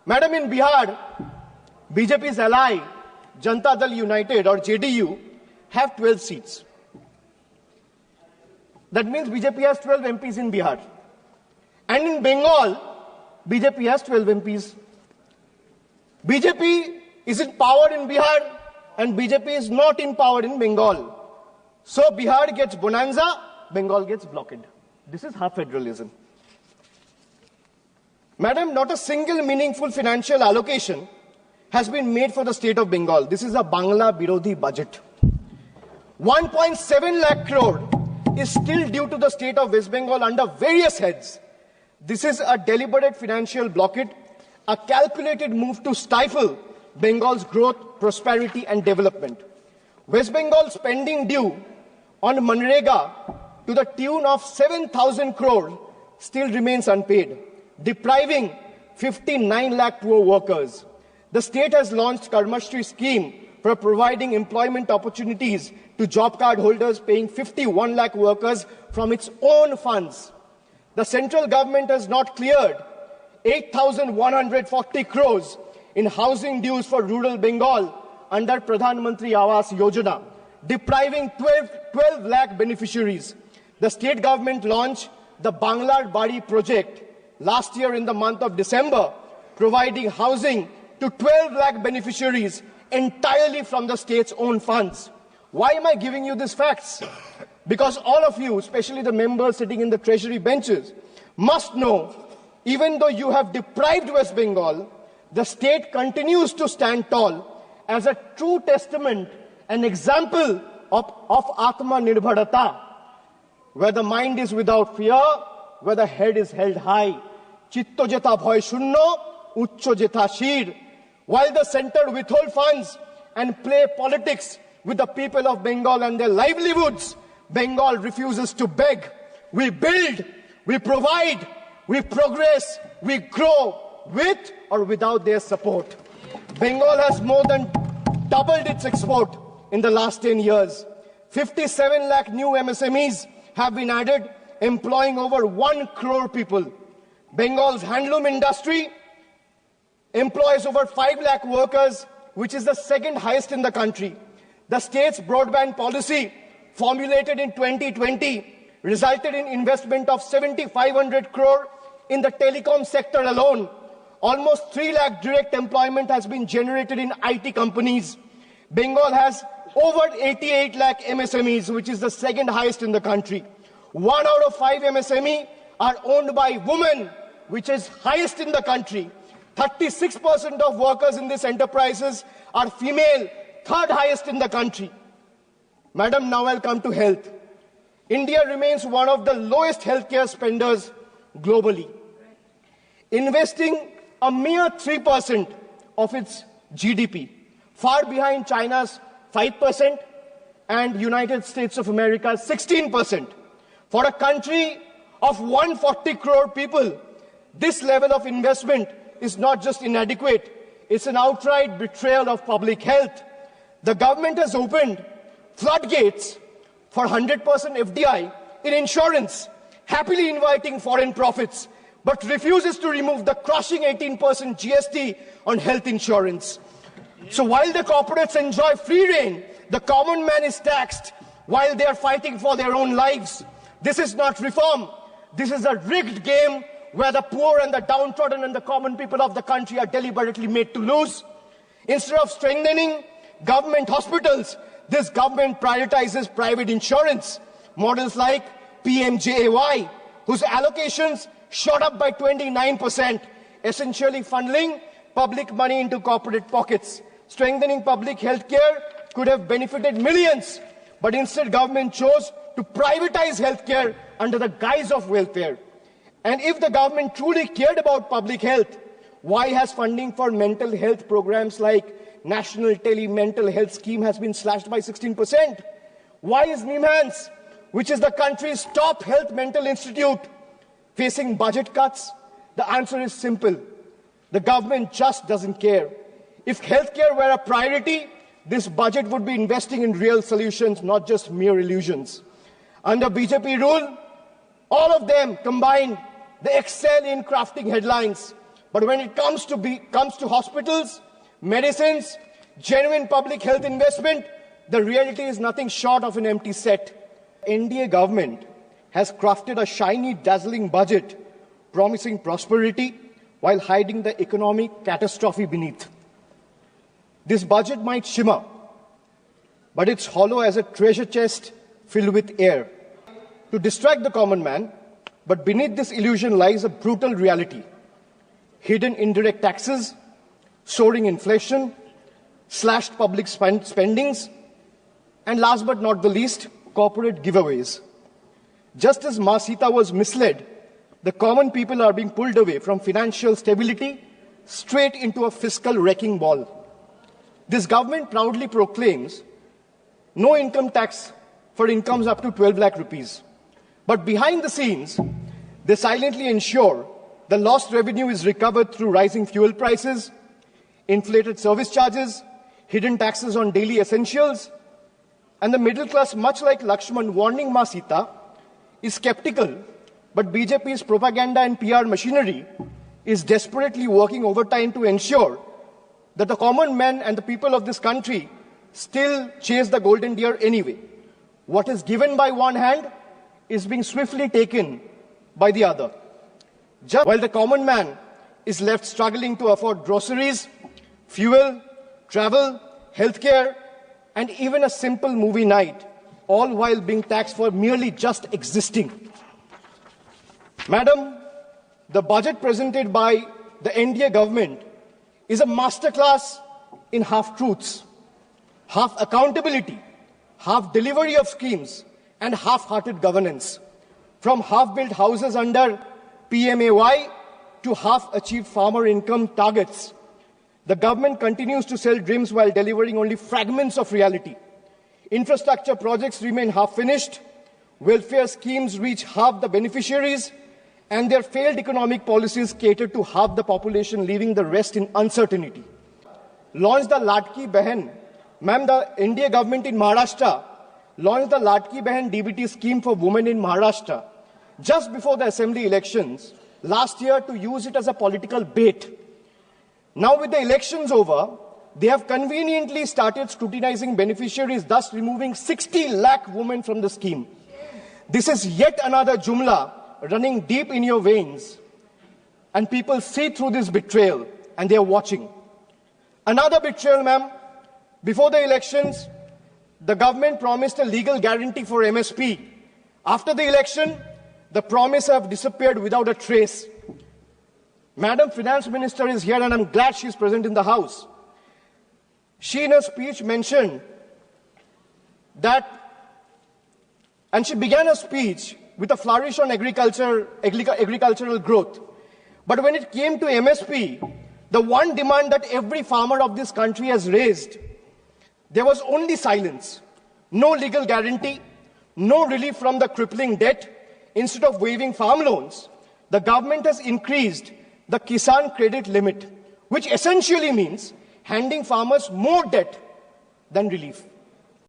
Madam, in Bihar, BJP's ally, Janata Dal United or JDU, have 12 seats. That means BJP has 12 MPs in Bihar. And in Bengal, BJP has 12 MPs. BJP is in power in Bihar and BJP is not in power in Bengal. So Bihar gets bonanza, Bengal gets blockade. This is half federalism. Madam, not a single meaningful financial allocation has been made for the state of Bengal. This is a Bangla Birodhi budget. 1.7 lakh crore is still due to the state of West Bengal under various heads. This is a deliberate financial blockade, a calculated move to stifle Bengal's growth, prosperity and development. West Bengal's spending due on Manrega to the tune of 7,000 crore still remains unpaid, depriving 59 lakh poor workers. The state has launched Karmashri scheme for providing employment opportunities to job card holders, paying 51 lakh workers from its own funds. The central government has not cleared 8,140 crores in housing dues for rural Bengal under Pradhan Mantri Awas Yojana, depriving 12 lakh beneficiaries. The state government launched the Banglar Bari project last year in the month of December, providing housing to 12 lakh beneficiaries entirely from the state's own funds. Why am I giving you these facts? Because all of you, especially the members sitting in the treasury benches, must know, even though you have deprived West Bengal, the state continues to stand tall as a true testament, an example of Atma Nirbharata, where the mind is without fear, where the head is held high. Chitto jeta bhoy shunno, uchcho jeta shir. While the center withhold funds and play politics with the people of Bengal and their livelihoods, Bengal refuses to beg. We build, we provide, we progress, we grow with or without their support. Bengal has more than doubled its export in the last 10 years. 57 lakh new MSMEs have been added, employing over 1 crore people. Bengal's handloom industry employs over 5 lakh workers, which is the second highest in the country. The state's broadband policy, formulated in 2020, resulted in investment of 7,500 crore in the telecom sector alone. Almost 3 lakh direct employment has been generated in IT companies. Bengal has over 88 lakh MSMEs, which is the second highest in the country. 1 out of 5 MSME are owned by women, which is highest in the country. 36% of workers in these enterprises are female, third highest in the country. Madam, now I'll come to health. India remains one of the lowest healthcare spenders globally, investing a mere 3% of its GDP, far behind China's 5% and United States of America's 16%. For a country of 140 crore people, this level of investment is not just inadequate, it's an outright betrayal of public health. The government has opened floodgates for 100% FDI in insurance, happily inviting foreign profits, but refuses to remove the crushing 18% GST on health insurance. So while the corporates enjoy free rein, the common man is taxed while they are fighting for their own lives. This is not reform. This is a rigged game where the poor and the downtrodden and the common people of the country are deliberately made to lose. Instead of strengthening government hospitals, this government prioritizes private insurance. Models like PMJAY, whose allocations shot up by 29%, essentially funneling public money into corporate pockets. Strengthening public health care could have benefited millions, but instead government chose to privatize healthcare under the guise of welfare. And if the government truly cared about public health, why has funding for mental health programs like National Tele-Mental Health Scheme has been slashed by 16%? Why is NIMHANS, which is the country's top health mental institute, facing budget cuts? The answer is simple. The government just doesn't care. If healthcare were a priority, this budget would be investing in real solutions, not just mere illusions. Under BJP rule, all of them combined, they excel in crafting headlines. But when it comes to hospitals, medicines, genuine public health investment, the reality is nothing short of an empty set. NDA government has crafted a shiny, dazzling budget promising prosperity while hiding the economic catastrophe beneath. This budget might shimmer, but it's hollow as a treasure chest filled with air to distract the common man, but beneath this illusion lies a brutal reality. Hidden indirect taxes, soaring inflation, slashed public spendings, and last but not the least, corporate giveaways. Just as Ma Sita was misled, the common people are being pulled away from financial stability straight into a fiscal wrecking ball. This government proudly proclaims no income tax for incomes up to 12 lakh rupees. But behind the scenes, they silently ensure the lost revenue is recovered through rising fuel prices, inflated service charges, hidden taxes on daily essentials, and the middle class, much like Lakshman warning Ma Sita, is skeptical, but BJP's propaganda and PR machinery is desperately working overtime to ensure that the common man and the people of this country still chase the golden deer anyway. What is given by one hand is being swiftly taken by the other. Just while the common man is left struggling to afford groceries, fuel, travel, healthcare, and even a simple movie night, all while being taxed for merely just existing. Madam, the budget presented by the NDA government is a masterclass in half-truths, half accountability, half delivery of schemes, and half-hearted governance. From half-built houses under PMAY to half-achieved farmer income targets, the government continues to sell dreams while delivering only fragments of reality. Infrastructure projects remain half-finished, welfare schemes reach half the beneficiaries, and their failed economic policies cater to half the population, leaving the rest in uncertainty. Launched the Ladki Behan. Ma'am, the India government in Maharashtra launched the Ladki Behan DBT scheme for women in Maharashtra just before the assembly elections last year to use it as a political bait. Now with the elections over, they have conveniently started scrutinizing beneficiaries, thus removing 60 lakh women from the scheme. This is yet another jumla running deep in your veins, and people see through this betrayal and they are watching. Another betrayal, ma'am. Before the elections, the government promised a legal guarantee for MSP. After the election, the promise have disappeared without a trace. Madam Finance Minister is here and I'm glad she's present in the House. She in her speech mentioned that, and she began her speech with a flourish on agricultural growth. But when it came to MSP, the one demand that every farmer of this country has raised, there was only silence. No legal guarantee, no relief from the crippling debt. Instead of waiving farm loans, the government has increased the Kisan credit limit, which essentially means handing farmers more debt than relief.